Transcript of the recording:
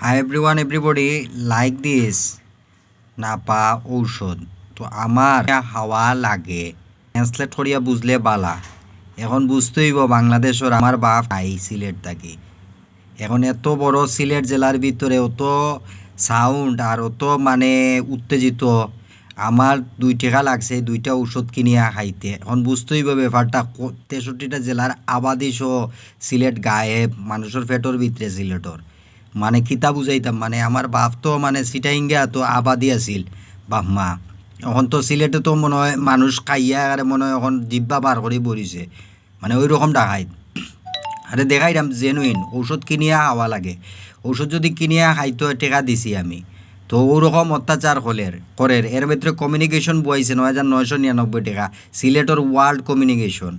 hi everyone everybody like this Napa ঔষধ তো আমার হাওয়া লাগে ট্রান্সলেট করিয়া বুঝলে বালা এখন বুঝতেইব বাংলাদেশের আমার বাপ আই সিলেট থাকি এখন এত বড় সিলেট জেলার ভিতরে অত সাউন্ড আর অত মানে উত্তেজিত আমার 2 টাকা লাগছে 2টা ঔষধ কিনিয়া খাইতে এখন বুঝতেইব ব্যাপারটা 63টা জেলার আবাদি সহ সিলেট গায়েব মানুষের পেটর ভিতরে সিলেটর মানে কিতা বুঝাইতাম মানে আমার বাপ তো মানে সিটাইঙ্গা তো আবাদি আছিল বাপ মা এখন তো সিলেটে তো মনে হয় মানুষ খাইয়া আর মনে হয় এখন জিব্বা বার করে বরিছে মানে ওই রকম ডাকাইত আরে দেখাইলাম জেনুইন ঔষধ কিনিয়া খাওয়া লাগে ঔষধ যদি কিনিয়া খাইতো টেকা দিছি আমি তো ওরকম অত্যাচার করের এর ভিতরে কমিউনিকেশন বইছে 9,999 টাকা সিলেটর ওয়ার্ল্ড কমিউনিকেশন